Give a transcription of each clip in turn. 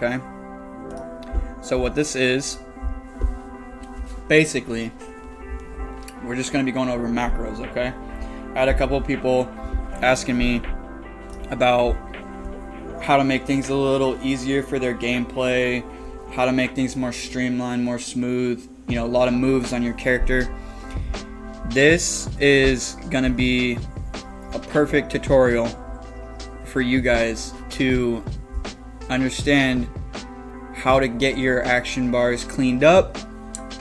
okay? So what this is, basically, we're just going to be going over macros, okay? I had a couple of people asking me about how to make things a little easier for their gameplay, how to make things more streamlined, more smooth, you know, a lot of moves on your character. This is going to be a perfect tutorial for you guys to understand how to get your action bars cleaned up,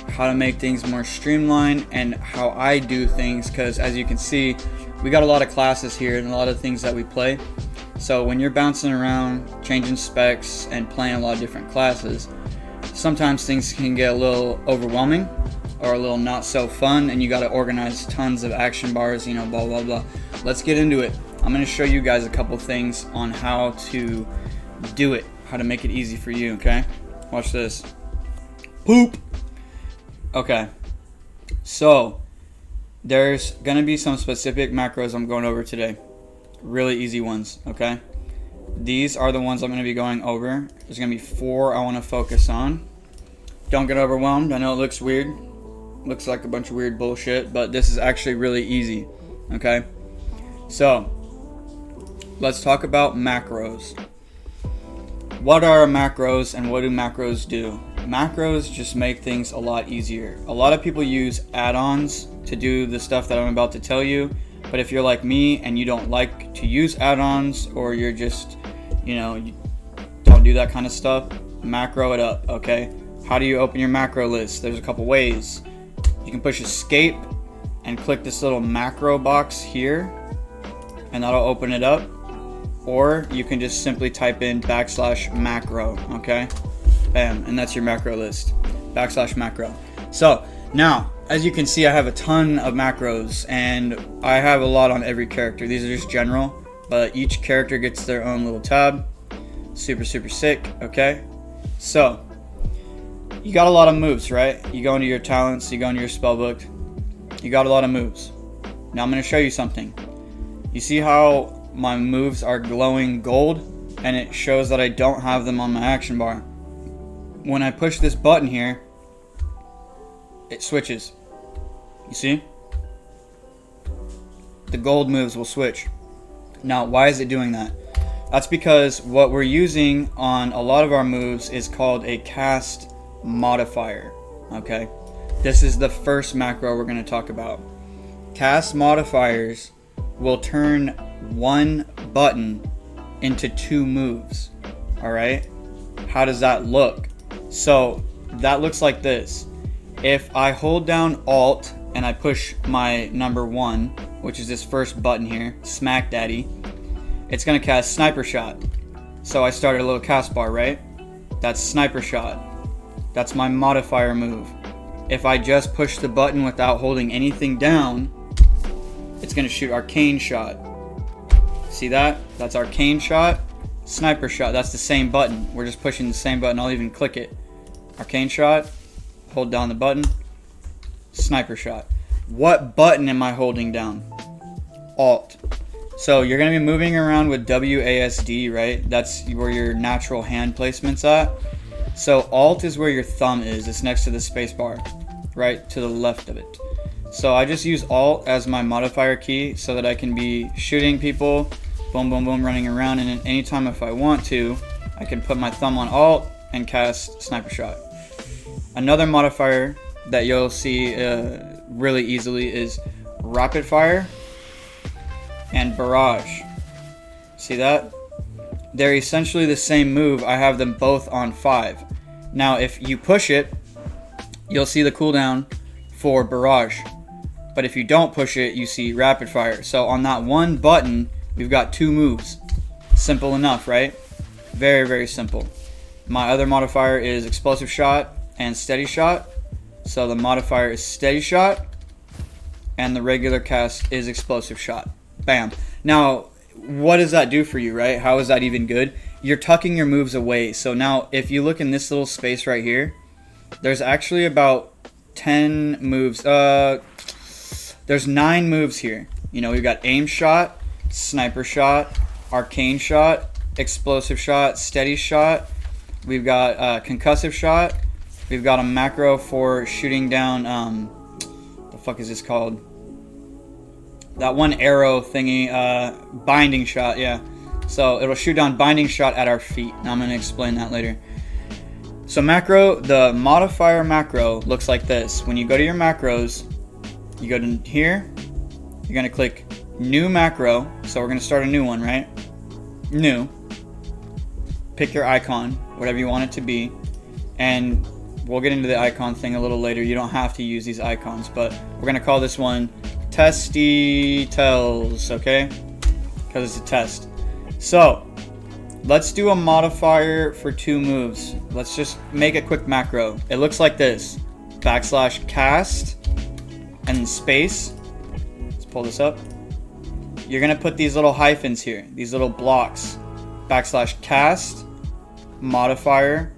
how to make things more streamlined, and how I do things, because as you can see, we got a lot of classes here and a lot of things that we play. So when you're bouncing around, changing specs, and playing a lot of different classes, sometimes things can get a little overwhelming or a little not so fun, and you got to organize tons of action bars, you know, blah blah blah. Let's get into it. I'm going to show you guys a couple things on how to do it, how to make it easy for you, okay? Watch this. Poop! Okay, so there's going to be some specific macros I'm going over today. Really easy ones, okay? These are the ones I'm going to be going over. There's going to be 4 I want to focus on. Don't get overwhelmed. I know it looks weird. Looks like a bunch of weird bullshit, but this is actually really easy, okay? So, let's talk about macros. What are macros and what do macros do? Macros just make things a lot easier. A lot of people use add-ons to do the stuff that I'm about to tell you, but if you're like me and you don't like to use add-ons, or you're just, you know, you don't do that kind of stuff, macro it up, okay? How do you open your macro list? There's a couple ways. You can push escape and click this little macro box here, and that'll open it up. Or you can just simply type in \macro, okay? Bam, and that's your macro list, \macro. So now, as you can see, I have a ton of macros, and I have a lot on every character. These are just general, but each character gets their own little tab. Super sick, okay? So, you got a lot of moves, right? You go into your talents, you go into your spellbook, you got a lot of moves. Now I'm going to show you something. You see how my moves are glowing gold, and it shows that I don't have them on my action bar. When I push this button here, it switches. You see? The gold moves will switch. Now, why is it doing that? That's because what we're using on a lot of our moves is called a cast modifier, okay? This is the first macro we're going to talk about. Cast modifiers will turn one button into 2 moves, alright? How does that look? So that looks like this. If I hold down Alt and I push my number 1, which is this first button here, Smack Daddy, it's going to cast Sniper Shot. So I started a little cast bar, right? That's Sniper Shot. That's my modifier move. If I just push the button without holding anything down, it's going to shoot Arcane Shot. See that? That's Arcane Shot, Sniper Shot. That's the same button. We're just pushing the same button. I'll even click it. Arcane Shot, hold down the button, Sniper Shot. What button am I holding down? Alt. So you're going to be moving around with WASD, right? That's where your natural hand placement's at. So Alt is where your thumb is. It's next to the space bar, right to the left of it. So I just use Alt as my modifier key so that I can be shooting people, boom, boom, boom, running around, and then anytime if I want to, I can put my thumb on Alt and cast Sniper Shot. Another modifier that you'll see really easily is Rapid Fire and Barrage. See that? They're essentially the same move. I have them both on 5. Now if you push it, you'll see the cooldown for Barrage. But if you don't push it, you see Rapid Fire. So on that one button, we've got 2 moves. Simple enough, right? Very simple. My other modifier is Explosive Shot and Steady Shot. So the modifier is Steady Shot, and the regular cast is Explosive Shot. Bam. Now, what does that do for you, right? How is that even good? You're tucking your moves away. So now, if you look in this little space right here, there's actually about 10 moves. There's 9 moves here. You know, we've got Aim Shot, Sniper Shot, Arcane Shot, Explosive Shot, Steady Shot, We've got concussive shot. We've got a macro for shooting down, the fuck is this called? That one arrow thingy, binding shot, yeah. So it'll shoot down binding shot at our feet. Now I'm going to explain that later. So macro, the modifier macro looks like this. When you go to your macros, you go to here, you're going to click new macro. So we're going to start a new one, right? New. Pick your icon, whatever you want it to be. And we'll get into the icon thing a little later. You don't have to use these icons, but we're going to call this one Testy Tellz, okay? Because it's a test. So let's do a modifier for 2 moves. Let's just make a quick macro. It looks like this: /cast and space. Let's pull this up. You're gonna put these little hyphens here, these little blocks: /cast, modifier,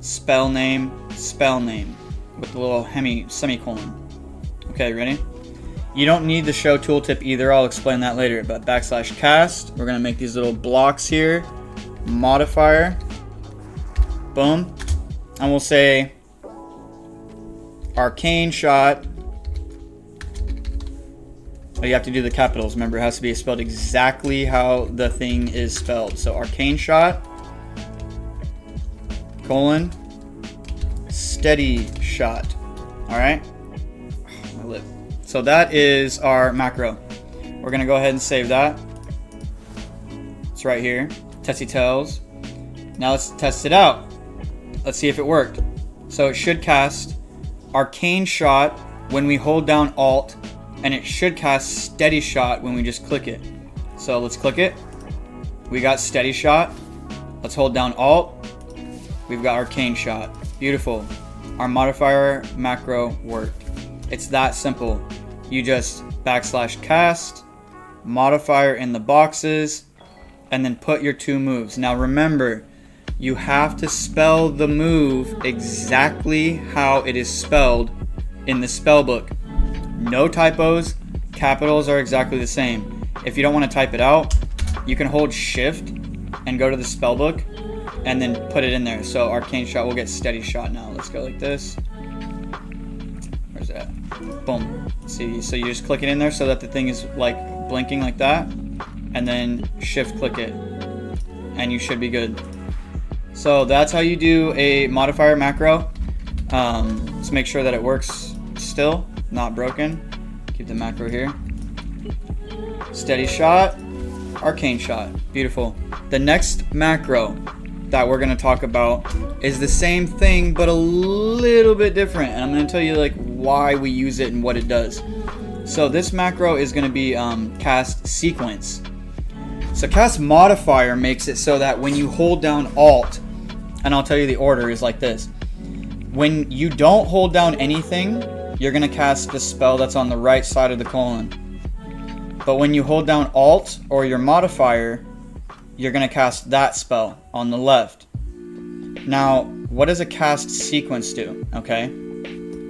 spell name, with the little semicolon. Okay, ready? You don't need the show tooltip either. I'll explain that later. But /cast, we're gonna make these little blocks here. Modifier, boom, and we'll say arcane shot. Oh, you have to do the capitals. Remember, it has to be spelled exactly how the thing is spelled. So arcane shot, colon, steady shot. All right. My lip. So that is our macro. We're gonna go ahead and save that. It's right here, Testy Tellz. Now let's test it out. Let's see if it worked. So it should cast arcane shot when we hold down Alt, and it should cast steady shot when we just click it. So let's click it. We got steady shot. Let's hold down Alt. We've got arcane shot. Beautiful. Our modifier macro worked. It's that simple. You just /cast, modifier in the boxes, and then put your 2 moves. Now remember, you have to spell the move exactly how it is spelled in the spell book. No typos, capitals are exactly the same. If you don't want to type it out, you can hold shift and go to the spell book and then put it in there. So arcane shot will get steady shot now. Let's go like this. Where's that? Boom. See, so you just click it in there so that the thing is like blinking like that, and then shift click it, and you should be good. So that's how you do a modifier macro. Let's make sure that it works still, not broken. Keep the macro here. Steady shot, arcane shot. Beautiful. The next macro that we're going to talk about is the same thing but a little bit different, and I'm going to tell you like why we use it and what it does. So this macro is going to be cast sequence. So cast modifier makes it so that when you hold down Alt, and I'll tell you the order is like this: when you don't hold down anything, you're going to cast the spell that's on the right side of the colon. But when you hold down Alt or your modifier, you're going to cast that spell on the left. Now, what does a cast sequence do? Okay,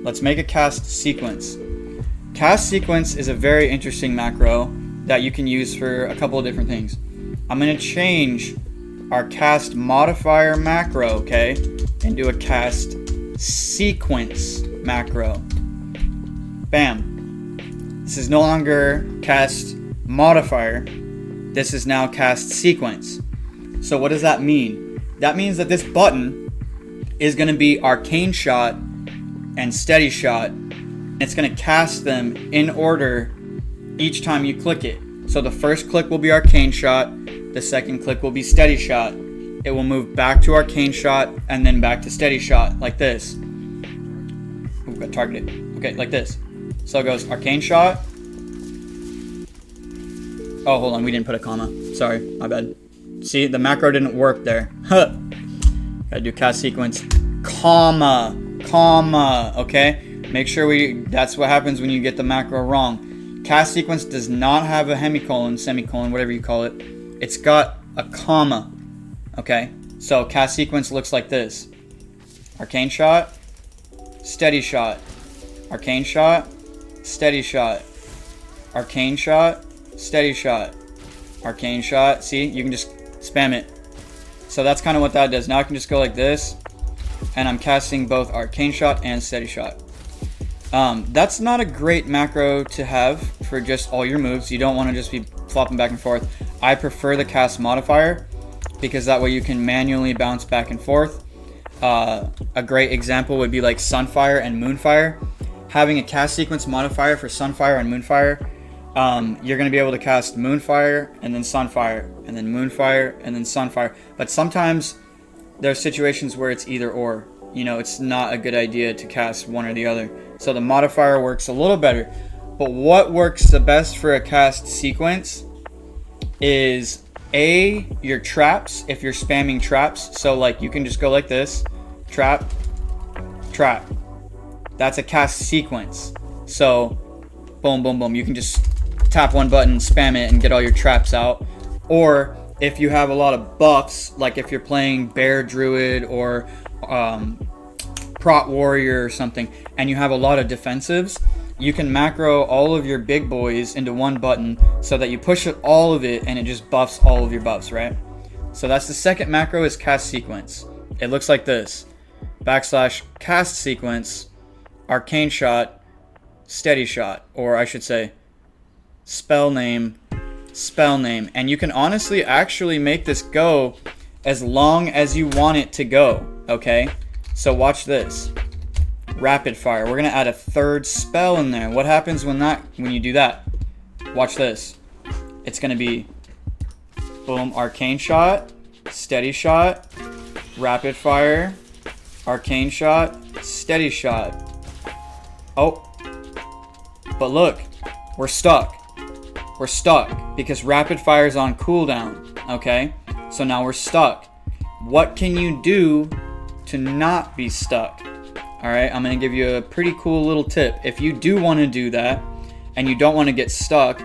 let's make a cast sequence. Cast sequence is a very interesting macro that you can use for a couple of different things. I'm going to change our cast modifier macro, okay, and do a cast sequence macro. Bam. This is no longer cast modifier. This is now cast sequence. So what does that mean? That means that this button is going to be arcane shot and steady shot. It's going to cast them in order each time you click it. So the first click will be arcane shot, the second click will be steady shot. It will move back to arcane shot and then back to steady shot, like this. We've got targeted. Okay, like this. So it goes arcane shot. Oh, hold on, we didn't put a comma. Sorry, my bad. See, the macro didn't work there. Huh. Gotta do cast sequence, comma, okay? Make sure that's what happens when you get the macro wrong. Cast sequence does not have a semicolon, whatever you call it. It's got a comma, okay? So cast sequence looks like this: arcane shot, steady shot, arcane shot, steady shot, arcane shot, steady shot, arcane shot. See, you can just spam it. So that's kind of what that does. Now I can just go like this, and I'm casting both Arcane Shot and Steady Shot. That's not a great macro to have for just all your moves. You don't want to just be flopping back and forth. I prefer the cast modifier because that way you can manually bounce back and forth. A great example would be like Sunfire and Moonfire. Having a cast sequence modifier for Sunfire and Moonfire, you're going to be able to cast Moonfire and then Sunfire and then Moonfire and then Sunfire. But sometimes there's situations where it's either or. You know, it's not a good idea to cast one or the other. So the modifier works a little better. But what works the best for a cast sequence is your traps, if you're spamming traps. So like you can just go like this, trap, trap. That's a cast sequence. So boom, boom, boom. You can just tap one button, spam it, and get all your traps out. Or if you have a lot of buffs, like if you're playing Bear Druid or Prot Warrior or something, and you have a lot of defensives, you can macro all of your big boys into one button so that you push it, all of it, and it just buffs all of your buffs, right? So that's the second macro, is cast sequence. It looks like this: / cast sequence, Arcane Shot, Steady Shot, or I should say spell name, and you can honestly actually make this go as long as you want it to go, okay? So watch this. Rapid fire. We're gonna add a third spell in there. What happens when you do that? Watch this. It's gonna be boom, Arcane Shot, Steady Shot, Rapid Fire, Arcane Shot, Steady Shot. Oh, but look, we're stuck. We're stuck because Rapid Fire is on cooldown, okay? So now we're stuck. What can you do to not be stuck? All right, I'm gonna give you a pretty cool little tip. If you do want to do that and you don't want to get stuck,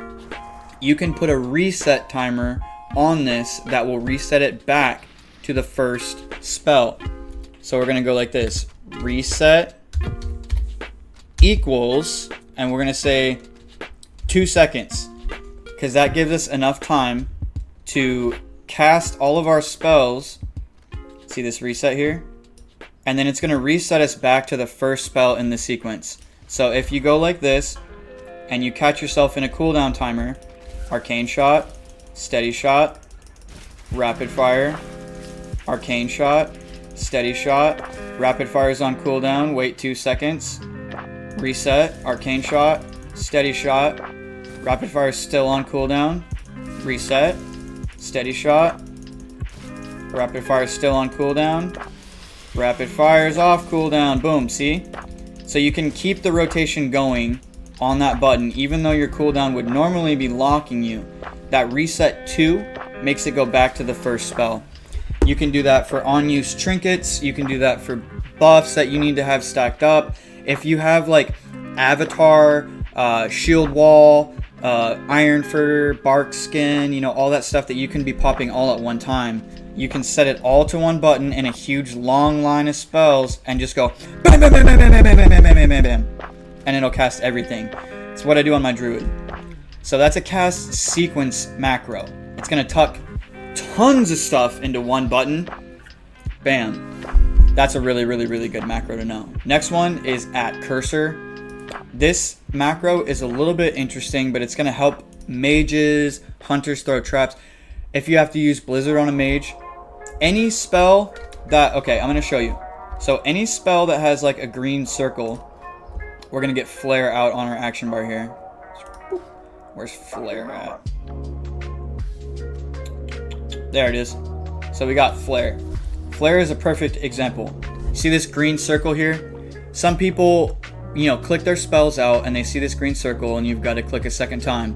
you can put a reset timer on this that will reset it back to the first spell. So we're gonna go like this: reset equals, and we're gonna say 2 seconds, because that gives us enough time to cast all of our spells. See this reset here? And then it's going to reset us back to the first spell in the sequence. So if you go like this and you catch yourself in a cooldown timer, Arcane Shot, Steady Shot, Rapid Fire, Arcane Shot, Steady Shot, Rapid Fire is on cooldown, wait 2 seconds, reset, Arcane Shot, Steady Shot, Rapid Fire is still on cooldown, reset, Steady Shot, Rapid Fire is still on cooldown, Rapid Fire is off cooldown. Boom, see? So you can keep the rotation going on that button even though your cooldown would normally be locking you. That reset 2 makes it go back to the first spell. You can do that for unused trinkets. You can do that for buffs that you need to have stacked up. If you have like Avatar, Shield Wall, Iron Fur, Bark Skin, you know, all that stuff that you can be popping all at one time, you can set it all to one button in a huge long line of spells and just go bam, bam, bam, bam, bam, bam, bam, bam, bam, bam, bam, bam, and it'll cast everything. It's what I do on my Druid. So that's a cast sequence macro. It's gonna tuck tons of stuff into one button. Bam. That's a really, really, really good macro to know. Next one is at cursor. This macro is a little bit interesting, but it's gonna help mages, hunters throw traps. If you have to use Blizzard on a mage, any spell that, okay, I'm gonna show you. So any spell that has like a green circle, we're gonna get flare out on our action bar here. Where's flare at? There it is. So we got flare. Flare is a perfect example. See this green circle here? Some people, you know, click their spells out and they see this green circle and you've got to click a second time.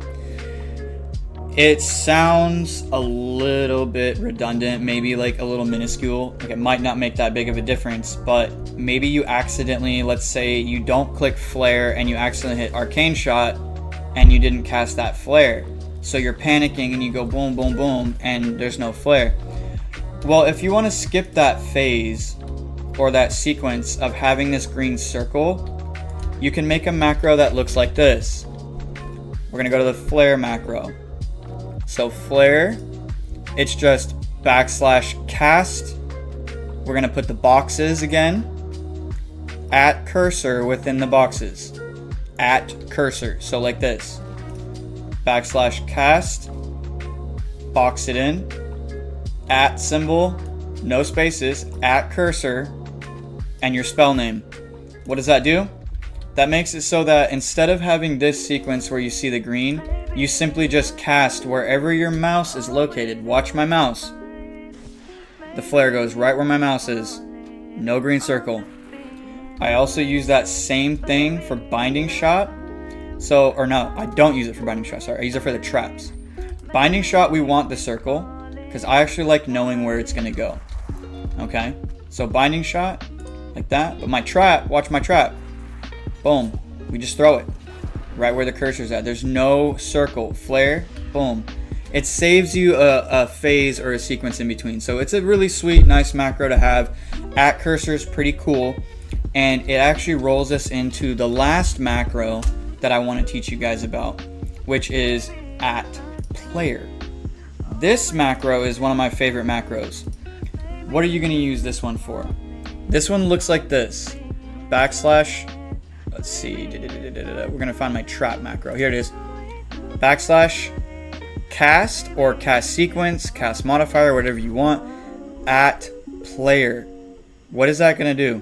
It sounds a little bit redundant, maybe like a little minuscule. Like it might not make that big of a difference, but maybe you accidentally, let's say you don't click flare and you accidentally hit Arcane Shot and you didn't cast that flare. So you're panicking and you go boom, boom, boom, and there's no flare. Well, if you want to skip that phase or that sequence of having this green circle, you can make a macro that looks like this. We're gonna go to the flare macro. So flare, it's just \cast. We're going to put the boxes again. At cursor within the boxes. At cursor. So like this. \cast. Box it in. At symbol. No spaces. At cursor. And your spell name. What does that do? That makes it so that instead of having this sequence where you see the green, you simply just cast wherever your mouse is located. Watch my mouse. The flare goes right where my mouse is. No green circle. I also use that same thing for binding shot. So, or no, I don't use it for binding shot, sorry. I use it for the traps. Binding shot, we want the circle, because I actually like knowing where it's going to go. Okay? So binding shot, like that. But my trap, watch my trap. Boom. We just throw it. Right where the cursor's at. There's no circle. Flare, boom. It saves you a phase or a sequence in between. So it's a really sweet, nice macro to have. At cursor is pretty cool. And it actually rolls us into the last macro that I want to teach you guys about, which is at player. This macro is one of my favorite macros. What are you going to use this one for? This one looks like this. Backslash, let's see, we're going to find my trap macro. Here it is. Backslash cast or cast sequence, cast modifier, whatever you want, at player. What is that going to do?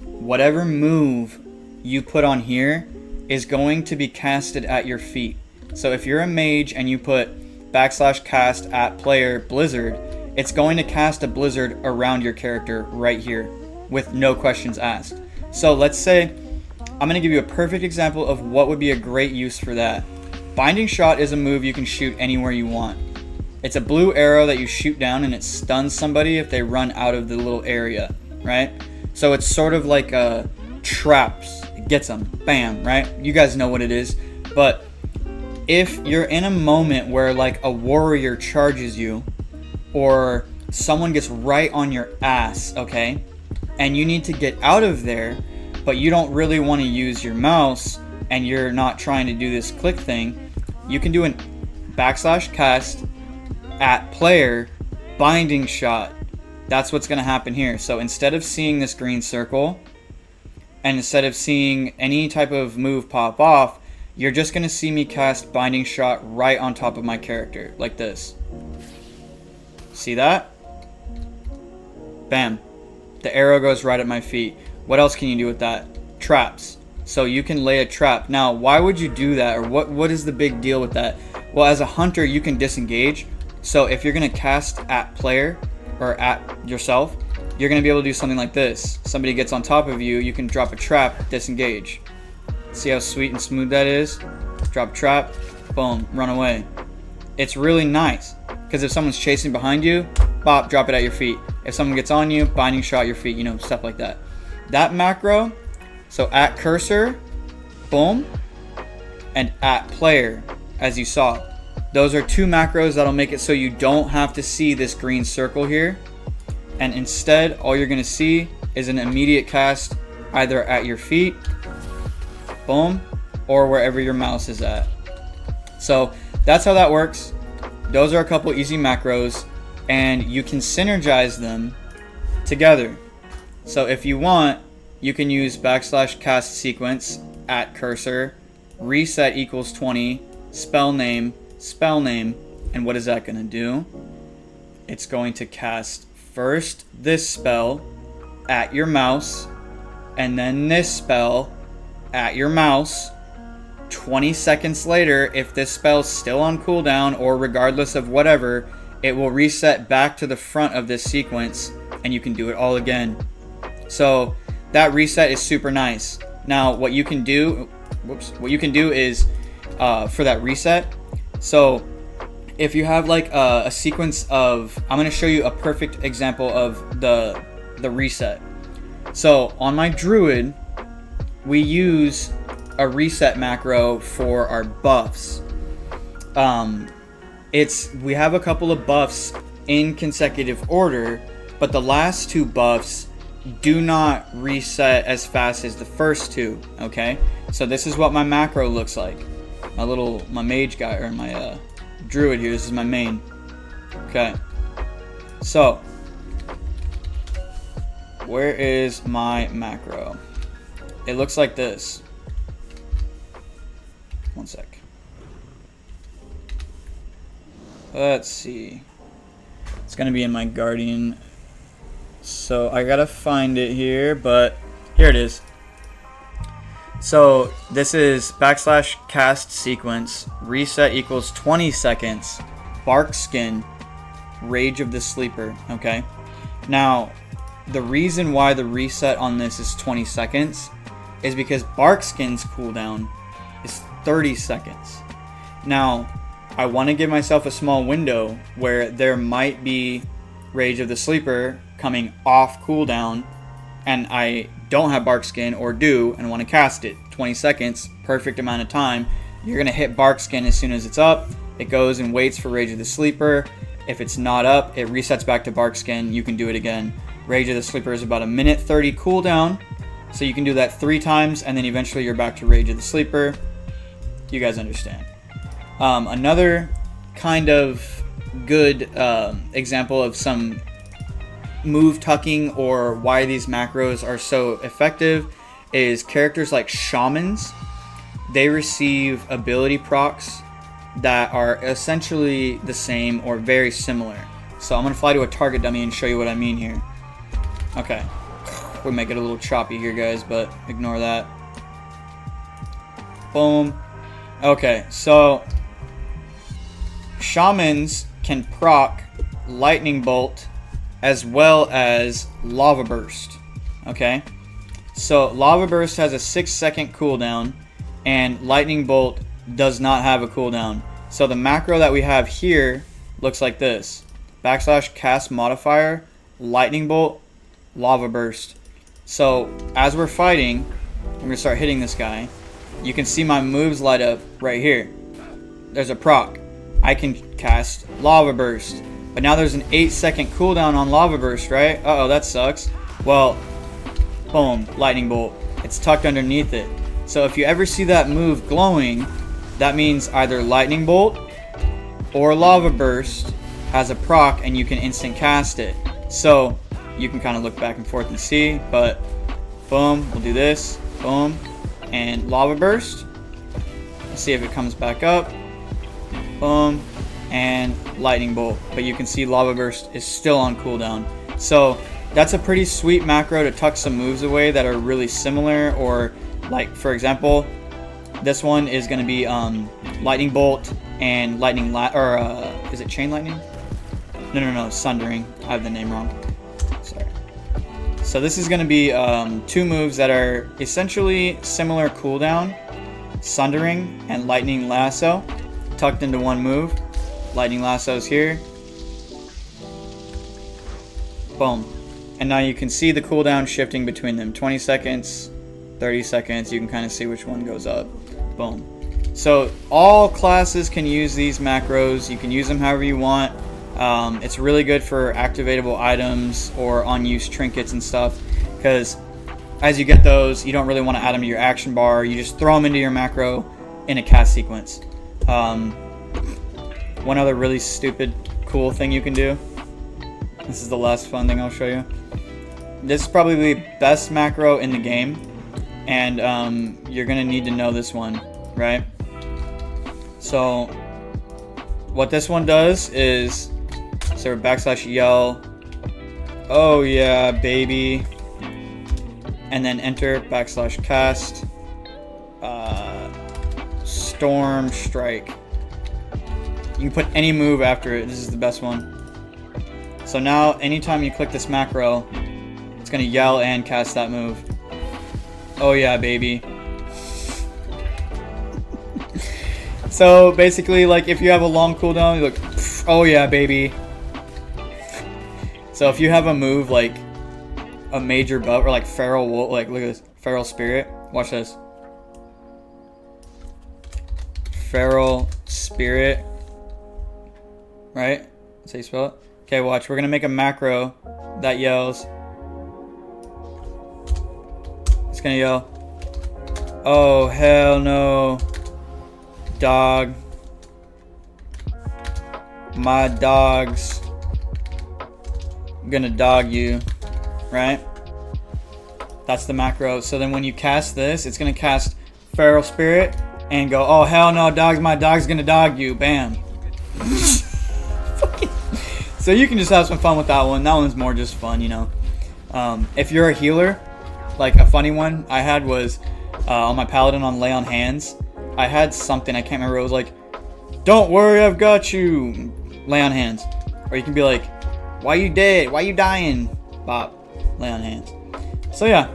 Whatever move you put on here is going to be casted at your feet. So if you're a mage and you put backslash cast at player blizzard, it's going to cast a blizzard around your character right here with no questions asked. So let's say, I'm going to give you a perfect example of what would be a great use for that. Binding shot is a move you can shoot anywhere you want. It's a blue arrow that you shoot down and it stuns somebody if they run out of the little area, right? So it's sort of like traps. It gets them. Bam, right? You guys know what it is. But if you're in a moment where like a warrior charges you or someone gets right on your ass, okay? And you need to get out of there, but you don't really want to use your mouse and you're not trying to do this click thing, you can do an backslash cast at player binding shot. That's what's going to happen here. So instead of seeing this green circle and instead of seeing any type of move pop off, you're just going to see me cast binding shot right on top of my character like this. See that? Bam. The arrow goes right at my feet. What else can you do with that? Traps. So you can lay a trap. Now, why would you do that? Or what is the big deal with that? Well, as a hunter, you can disengage. So if you're going to cast at player or at yourself, you're going to be able to do something like this. Somebody gets on top of you, you can drop a trap, disengage. See how sweet and smooth that is? Drop trap, boom, run away. It's really nice. Because if someone's chasing behind you, bop, drop it at your feet. If someone gets on you, binding shot your feet, you know, stuff like that. That macro, so at cursor, boom, and at player, as you saw. Those are two macros that'll make it so you don't have to see this green circle here. And instead, all you're going to see is an immediate cast either at your feet, boom, or wherever your mouse is at. So that's how that works. Those are a couple easy macros, and you can synergize them together. So if you want, you can use backslash cast sequence at cursor, reset equals 20, spell name, and what is that going to do? It's going to cast first this spell at your mouse, and then this spell at your mouse. 20 seconds later, if this spell's still on cooldown or regardless of whatever, it will reset back to the front of this sequence and you can do it all again. So that reset is super nice. Now what you can do, is for that reset, so if you have like a sequence of, I'm going to show you a perfect example of the reset. So on my druid, we use a reset macro for our buffs. We have a couple of buffs in consecutive order, but the last two buffs do not reset as fast as the first two. Okay, so this is what my macro looks like. My mage guy, or my druid here. This is my main. Okay, So, where is my macro? It looks like this. One sec. Let's see. It's gonna be in my Guardian. So I gotta find it here, but here it is. So this is / cast sequence, reset equals 20 seconds, bark skin, rage of the sleeper, okay? Now, the reason why the reset on this is 20 seconds is because bark skin's cooldown is 30 seconds. Now, I want to give myself a small window where there might be rage of the sleeper coming off cooldown and I don't have bark skin or do and want to cast it. 20 seconds, perfect amount of time. You're going to hit bark skin as soon as it's up. It goes and waits for rage of the sleeper. If it's not up, it resets back to bark skin. You can do it again. Rage of the sleeper is about a minute 30 cooldown. So you can do that 3 times and then eventually you're back to rage of the sleeper. You guys understand. Another kind of good example of some move tucking or why these macros are so effective is characters like shamans. They receive ability procs that are essentially the same or very similar. So I'm going to fly to a target dummy and show you what I mean here. Okay. We'll make it a little choppy here, guys, but ignore that. Boom. Okay, so shamans can proc lightning bolt as well as lava burst. Okay, so lava burst has a 6-second cooldown and lightning bolt does not have a cooldown. So the macro that we have here looks like this: / cast modifier, lightning bolt, lava burst. So as we're fighting, I'm gonna start hitting this guy. You can see my moves light up right here. There's a proc. I can cast lava burst, but now there's an 8-second cooldown on lava burst, right? Uh-oh, that sucks. Well, boom, lightning bolt. It's tucked underneath it. So if you ever see that move glowing, that means either lightning bolt or lava burst has a proc and you can instant cast it. So you can kind of look back and forth and see, but boom, we'll do this, boom, and lava burst. Let's see if it comes back up. Boom, and lightning bolt. But you can see lava burst is still on cooldown. So that's a pretty sweet macro to tuck some moves away that are really similar, or like for example, this one is going to be lightning bolt and lightning is it chain lightning? No, sundering. I have the name wrong. Sorry. So this is going to be 2 moves that are essentially similar cooldown: sundering and lightning lasso, tucked into one move. Lightning lasso's here. Boom. And now you can see the cooldown shifting between them. 20 seconds, 30 seconds. You can kind of see which one goes up. Boom. So all classes can use these macros. You can use them however you want. It's really good for activatable items or unused trinkets and stuff, because as you get those, you don't really want to add them to your action bar. You just throw them into your macro in a cast sequence. One other really stupid cool thing you can do. This is the last fun thing I'll show you. This is probably the best macro in the game, and you're gonna need to know this one, right? So what this one does is, so / yell, oh yeah baby, and then enter / cast storm strike. You can put any move after it. This is the best one. So now anytime you click this macro, it's gonna yell and cast that move. Oh yeah baby. So basically, like, if you have a long cooldown, you look, oh yeah baby. So if you have a move like a major buff or like feral wolf, like look at this, feral spirit, watch this. Feral spirit, right? That's how you spell it. Okay, watch. We're gonna make a macro that yells. It's gonna yell, oh hell no, dog. My dogs gonna dog you, right? That's the macro. So then when you cast this, it's gonna cast Feral Spirit and go, oh hell no, my dog's gonna dog you. Bam. So you can just have some fun with that one. That one's more just fun, you know. If you're a healer, like a funny one I had was on my paladin on Lay on Hands. I had something, I can't remember, it was like, don't worry, I've got you, Lay on Hands. Or you can be like, why you dead? Why you dying? Bop, Lay on Hands. So yeah,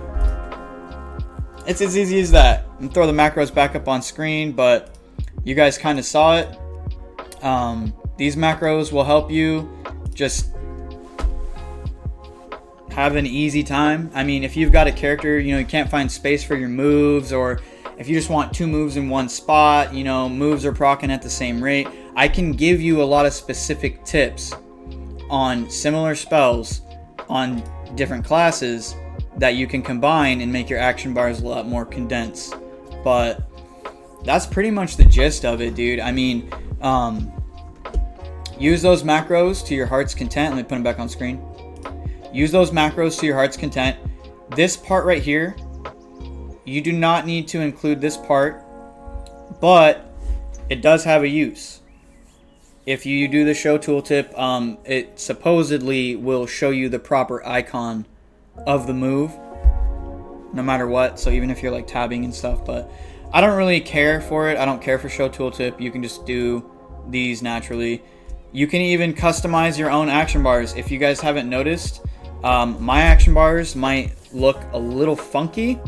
it's as easy as that. And throw the macros back up on screen, but you guys kind of saw it. These macros will help you just have an easy time. I mean, if you've got a character, you know, you can't find space for your moves, or if you just want 2 moves in one spot, you know, moves are proccing at the same rate, I can give you a lot of specific tips on similar spells on different classes that you can combine and make your action bars a lot more condensed. But that's pretty much the gist of it, dude. I mean, use those macros to your heart's content. Let me put them back on screen. Use those macros to your heart's content. This part right here, you do not need to include this part, but it does have a use. If you do the show tooltip, it supposedly will show you the proper icon of the move, no matter what. So even if you're like tabbing and stuff, but I don't really care for it. I don't care for show tooltip. You can just do these naturally. You can even customize your own action bars. If you guys haven't noticed, my action bars might look a little funky.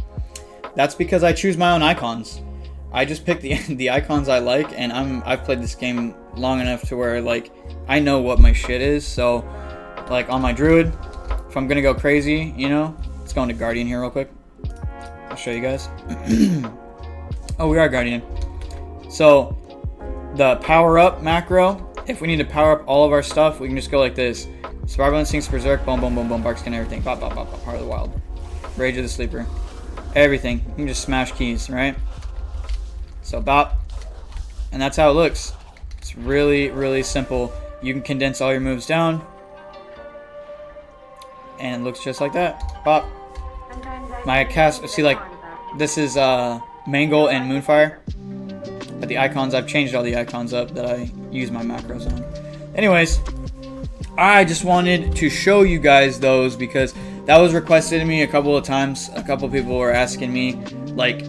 That's because I choose my own icons. I just pick the icons I like, and I've played this game long enough to where like I know what my shit is. So like on my druid, if I'm gonna go crazy, you know, let's go into Guardian here real quick. I'll show you guys. Oh, we are Guardian. So the power up macro, if we need to power up all of our stuff, we can just go like this. Survival Instincts, Berserk, boom, boom, boom, boom, Bark Skin, everything. Pop, pop, pop, pop, Heart of the Wild. Rage of the Sleeper. Everything. You can just smash keys, right? So bop. And that's how it looks. It's really, really simple. You can condense all your moves down. And it looks just like that. Bop. My cast, see, like, this is Mangle and Moonfire. But the icons, I've changed all the icons up that I use my macros on. Anyways, I just wanted to show you guys those because that was requested of me a couple of times. A couple of people were asking me, like,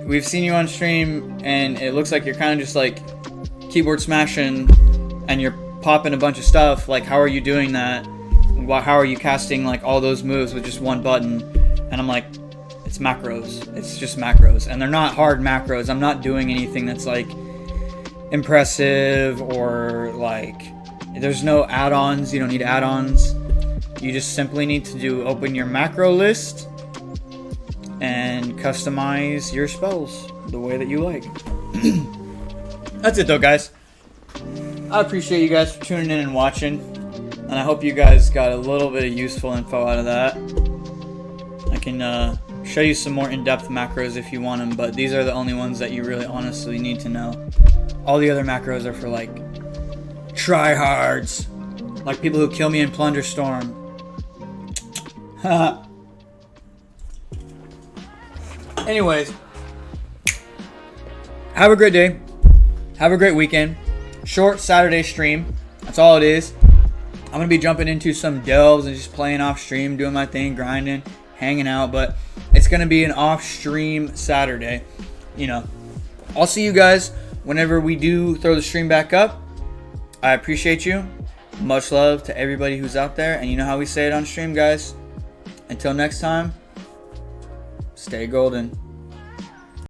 we've seen you on stream and it looks like you're kind of just like keyboard smashing and you're popping a bunch of stuff. Like, how are you doing that? How are you casting like all those moves with just one button? And I'm like, it's macros. It's just macros. And they're not hard macros. I'm not doing anything that's like impressive or like, there's no add-ons. You don't need add-ons. You just simply need to open your macro list and customize your spells the way that you like. That's it though, guys. I appreciate you guys for tuning in and watching. And I hope you guys got a little bit of useful info out of that. I can show you some more in-depth macros if you want them, but these are the only ones that you really honestly need to know. All the other macros are for like tryhards, like people who kill me in Plunder Storm. Anyways, have a great day. Have a great weekend. Short Saturday stream. That's all it is. I'm going to be jumping into some delves and just playing off stream, doing my thing, grinding, hanging out. But it's going to be an off stream Saturday. You know, I'll see you guys whenever we do throw the stream back up. I appreciate you. Much love to everybody who's out there. And you know how we say it on stream, guys. Until next time, stay golden.